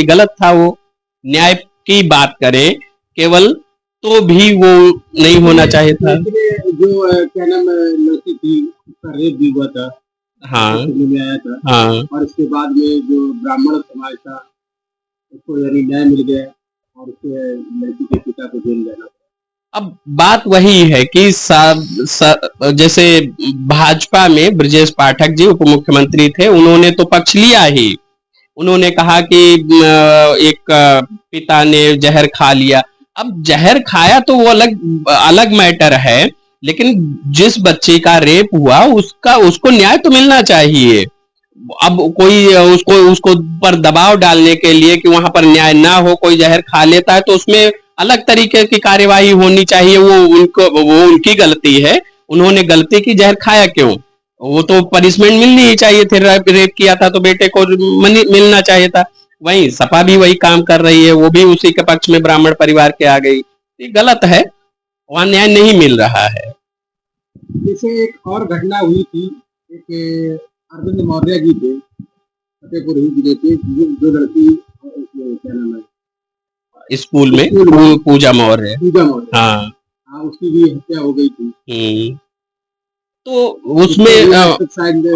जबकि गलत था वो। न्याय की बात करें केवल तो भी वो नहीं होना चाहिए था। जो क्या नाम लड़की थी, उसका रेप भी हुआ था, हाँ में आया था, हाँ। और इसके बाद में जो ब्राह्मण समाज था उसको यानी न्याय मिल गया और उसके लड़की के पिता को जेल जाना। अब बात वही है कि जैसे भाजपा में ब्रजेश पाठक जी उप मुख्यमंत्री थे, उन्होंने तो पक्ष लिया ही। उन्होंने कहा कि एक पिता ने जहर खा लिया। अब जहर खाया तो वो अलग अलग मैटर है, लेकिन जिस बच्चे का रेप हुआ उसको न्याय तो मिलना चाहिए। अब कोई उसको उसको पर दबाव डालने के लिए कि वहां पर न्याय ना हो, कोई जहर खा लेता है तो उसमें अलग तरीके की कार्यवाही होनी चाहिए। वो उनकी गलती है, उन्होंने गलती की, जहर खाया क्यों? वो तो पनिशमेंट मिलनी ही चाहिए थे। रेप किया था तो बेटे को मिलना चाहिए था। वहीं सपा भी वही काम कर रही है, वो भी उसी के पक्ष में ब्राह्मण परिवार के आ गई। ये गलत है, वहां न्याय नहीं मिल रहा है। जैसे एक और घटना हुई थी, एक अरविंद मौर्य जी थे, फतेहपुर ही जिले के, जो लड़की क्या नाम है स्कूल में पूजा मौर्य। हाँ हाँ, उसकी भी हत्या हो गई थी। तो उसमें शायद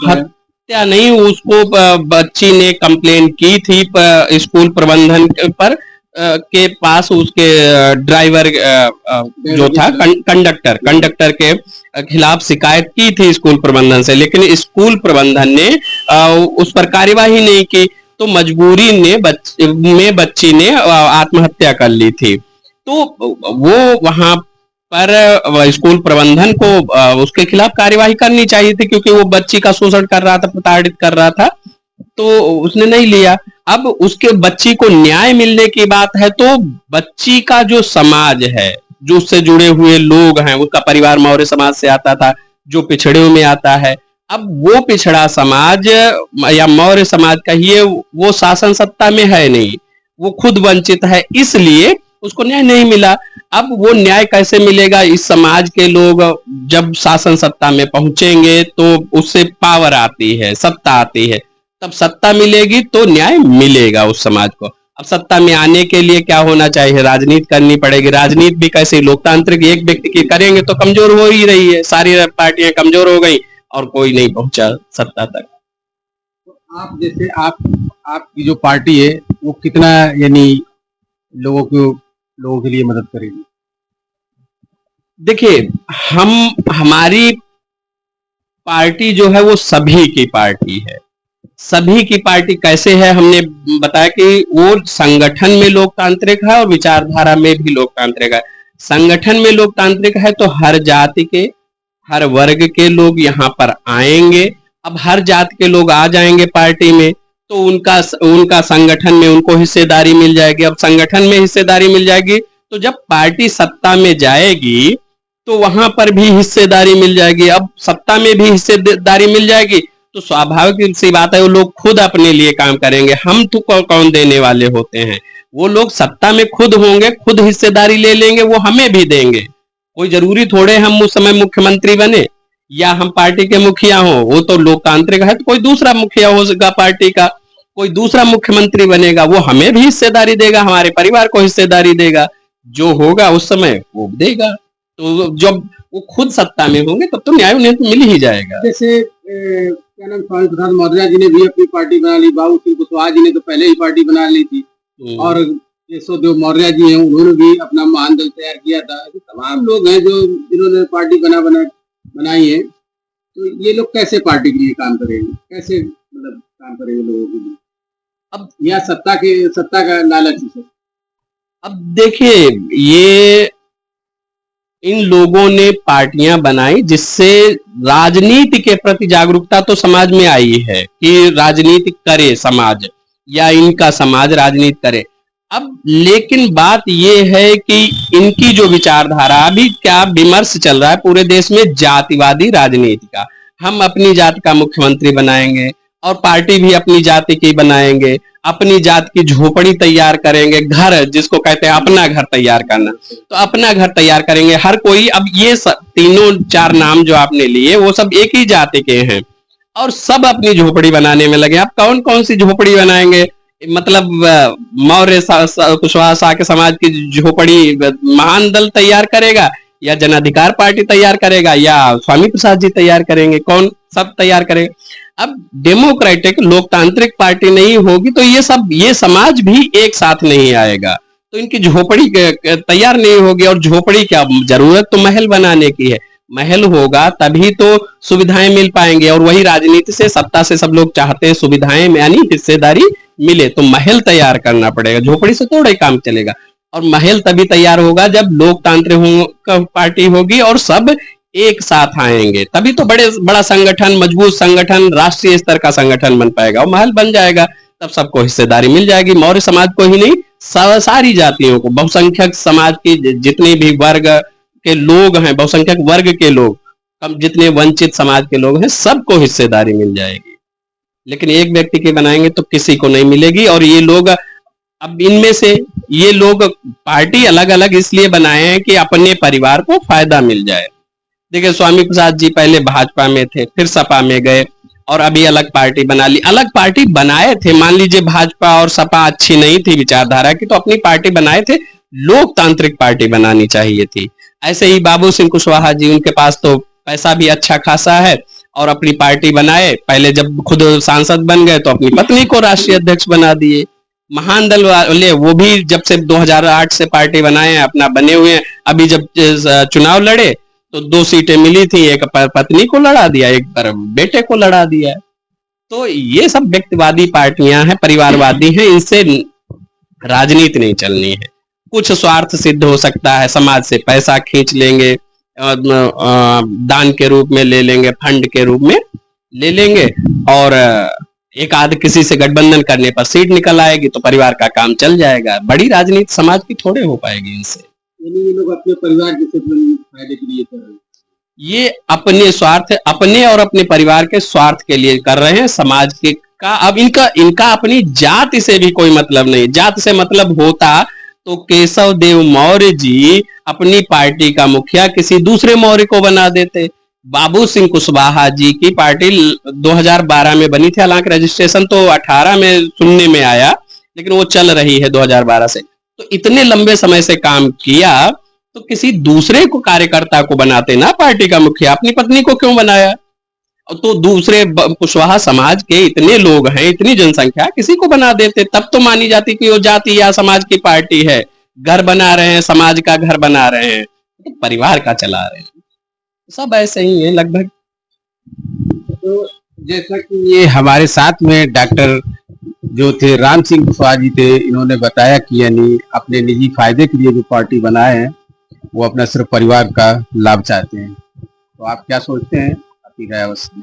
हत्या नहीं, उसको बच्ची ने कंप्लेन की थी स्कूल प्रबंधन पर के पास। उसके ड्राइवर जो था कंडक्टर के खिलाफ शिकायत की थी स्कूल प्रबंधन से, लेकिन स्कूल प्रबंधन ने उस पर कार्यवाही नहीं की, तो मजबूरी ने बच्ची ने आत्महत्या कर ली थी। तो वो वहां पर स्कूल प्रबंधन को उसके खिलाफ कार्यवाही करनी चाहिए थी, क्योंकि वो बच्ची का शोषण कर रहा था, प्रताड़ित कर रहा था, तो उसने नहीं लिया। अब उसके बच्ची को न्याय मिलने की बात है तो बच्ची का जो समाज है, जो उससे जुड़े हुए लोग हैं, उसका परिवार मौर्य समाज से आता था, जो पिछड़े में आता है। अब वो पिछड़ा समाज या मौर्य समाज कहिए, वो शासन सत्ता में है नहीं, वो खुद वंचित है, इसलिए उसको न्याय नहीं मिला। अब वो न्याय कैसे मिलेगा? इस समाज के लोग जब शासन सत्ता में पहुंचेंगे तो उससे पावर आती है, सत्ता आती है, तब सत्ता मिलेगी तो न्याय मिलेगा उस समाज को। अब सत्ता में आने के लिए क्या होना चाहिए? राजनीति करनी पड़ेगी। राजनीति भी कैसे? लोकतांत्रिक एक व्यक्ति की करेंगे तो कमजोर हो ही रही है, सारी पार्टियां कमजोर हो गई और कोई नहीं पहुंचा सत्ता तक। तो आप जैसे आपकी जो पार्टी है वो कितना यानी लोगों के लिए मदद करेगी? देखिए, हमारी पार्टी जो है वो सभी की पार्टी है। सभी की पार्टी कैसे है? हमने बताया कि वो संगठन में लोकतांत्रिक है और विचारधारा में भी लोकतांत्रिक है। संगठन में लोकतांत्रिक है तो हर जाति के, हर वर्ग के लोग यहाँ पर आएंगे। अब हर जाति के लोग आ जाएंगे पार्टी में तो उनका संगठन में उनको हिस्सेदारी मिल जाएगी। अब संगठन में हिस्सेदारी मिल जाएगी तो जब पार्टी सत्ता में जाएगी तो वहां पर भी हिस्सेदारी मिल जाएगी। अब सत्ता में भी हिस्सेदारी मिल जाएगी तो स्वाभाविक सी बात है वो लोग खुद अपने लिए काम करेंगे। हम तो कौन देने वाले होते हैं? वो लोग सत्ता में खुद होंगे, खुद हिस्सेदारी ले लेंगे, वो हमें भी देंगे। कोई जरूरी थोड़े हम उस समय मुख्यमंत्री बने या हम पार्टी के मुखिया हो। वो तो लोकतांत्रिक है तो कोई दूसरा मुखिया होगा पार्टी का, कोई दूसरा मुख्यमंत्री बनेगा, वो हमें भी हिस्सेदारी देगा, हमारे परिवार को हिस्सेदारी देगा। जो होगा उस समय वो देगा। तो जब वो खुद सत्ता में होंगे तब तो न्याय उन्हें तो मिल ही जाएगा। जैसे क्या नाम, स्वामी प्रसाद मौर्य जी ने भी अपनी पार्टी बना ली, बाबू सिंह कुशवाहा जी ने तो पहले ही पार्टी बना ली थी, और केशवदेव मौर्य जी हैं उन्होंने भी अपना महान दल तैयार किया था। तो तमाम लोग हैं जो जिन्होंने पार्टी बनाई है। तो ये लोग कैसे पार्टी के लिए काम करेंगे? कैसे मतलब काम करेंगे लोगों के लिए? अब या सत्ता का लालच है? अब देखिए, ये इन लोगों ने पार्टियां बनाई जिससे राजनीति के प्रति जागरूकता तो समाज में आई है कि राजनीति करे समाज, या इनका समाज राजनीति करे। अब लेकिन बात यह है कि इनकी जो विचारधारा, अभी क्या विमर्श चल रहा है पूरे देश में जातिवादी राजनीति का। हम अपनी जाति का मुख्यमंत्री बनाएंगे और पार्टी भी अपनी जाति की बनाएंगे, अपनी जाति की झोपड़ी तैयार करेंगे, घर जिसको कहते हैं अपना घर तैयार करना, तो अपना घर तैयार करेंगे हर कोई। अब ये तीनों चार नाम जो आपने लिए वो सब एक ही जाति के हैं। और सब अपनी झोपड़ी बनाने में लगे। अब कौन कौन सी झोपड़ी बनाएंगे? मतलब मौर्य कुशवाहा शाक्य समाज की झोपड़ी महान दल तैयार करेगा, या जन अधिकार पार्टी तैयार करेगा, या स्वामी प्रसाद जी तैयार करेंगे? कौन सब तैयार करेगा? अब डेमोक्रेटिक लोकतांत्रिक पार्टी नहीं होगी तो ये समाज भी एक साथ नहीं आएगा, तो इनकी झोपड़ी तैयार नहीं होगी। और झोपड़ी क्या, जरूरत तो महल बनाने की है। महल होगा तभी तो सुविधाएं मिल पाएंगे, और वही राजनीति से, सत्ता से सब लोग चाहते हैं सुविधाएं यानी हिस्सेदारी मिले, तो महल तैयार करना पड़ेगा। झोपड़ी से थोड़ा ही काम चलेगा। और महल तभी तैयार होगा जब लोकतांत्रिक पार्टी होगी और सब एक साथ आएंगे, तभी तो बड़ा संगठन, मजबूत संगठन, राष्ट्रीय स्तर का संगठन बन पाएगा और महल बन जाएगा। तब सबको हिस्सेदारी मिल जाएगी, मौर्य समाज को ही नहीं, सारी जातियों को, बहुसंख्यक समाज की जितने भी वर्ग के लोग हैं, बहुसंख्यक वर्ग के लोग, कम जितने वंचित समाज के लोग हैं, सबको हिस्सेदारी मिल जाएगी। लेकिन एक व्यक्ति के बनाएंगे तो किसी को नहीं मिलेगी। और ये लोग, अब इनमें से ये लोग पार्टी अलग अलग इसलिए बनाए हैं कि अपने परिवार को फायदा मिल जाए। देखिए, स्वामी प्रसाद जी पहले भाजपा में थे, फिर सपा में गए, और अभी अलग पार्टी बना ली। अलग पार्टी बनाए थे, मान लीजिए भाजपा और सपा अच्छी नहीं थी विचारधारा की, तो अपनी पार्टी बनाए थे, लोकतांत्रिक पार्टी बनानी चाहिए थी। ऐसे ही बाबू सिंह कुशवाहा जी, उनके पास तो पैसा भी अच्छा खासा है, और अपनी पार्टी बनाए। पहले जब खुद सांसद बन गए तो अपनी पत्नी को राष्ट्रीय अध्यक्ष बना दिए। महान दल वाले वो भी जब से 2008 से पार्टी बनाए हैं, अपना बने हुए हैं। अभी जब चुनाव लड़े तो 2 सीटें मिली थी, एक पत्नी को लड़ा दिया, एक पर बेटे को लड़ा दिया। तो ये सब व्यक्तिवादी पार्टियां हैं, परिवारवादी हैं, इनसे राजनीति नहीं चलनी है। कुछ स्वार्थ सिद्ध हो सकता है, समाज से पैसा खींच लेंगे, दान के रूप में ले लेंगे, फंड के रूप में ले लेंगे, और एक आध किसी से गठबंधन करने पर सीट निकल आएगी तो परिवार का काम चल जाएगा। बड़ी राजनीति समाज की थोड़े हो पाएगी इनसे। ये लोग अपने परिवार के फायदे के लिए कर रहे हैं, ये अपने स्वार्थ, अपने और अपने परिवार के स्वार्थ के लिए कर रहे हैं, समाज के का। अब इनका अपनी जाति से भी कोई मतलब नहीं। जाति से मतलब होता तो केशव देव मौर्य जी अपनी पार्टी का मुखिया किसी दूसरे मौर्य को बना देते। बाबू सिंह कुशवाहा जी की पार्टी 2012 में बनी थी, हालांकि रजिस्ट्रेशन तो 18 में सुनने में आया, लेकिन वो चल रही है 2012 से। तो इतने लंबे समय से काम किया, तो किसी दूसरे को, कार्यकर्ता को बनाते ना पार्टी का मुखिया। अपनी पत्नी को क्यों बनाया? तो दूसरे कुशवाहा समाज के इतने लोग हैं, इतनी जनसंख्या, किसी को बना देते, तब तो मानी जाती कि वो जाति या समाज की पार्टी है। घर बना रहे हैं, समाज का घर बना रहे हैं, तो परिवार का चला रहे हैं। सब ऐसे ही है लगभग। तो जैसा कि ये हमारे साथ में डॉक्टर जो थे राम सिंह कुशवाहा जी थे, इन्होंने बताया कि यानी अपने निजी फायदे के लिए जो पार्टी बनाए हैं, वो अपना सिर्फ परिवार का लाभ चाहते हैं। तो आप क्या सोचते हैं? आपकी राय अवश्य।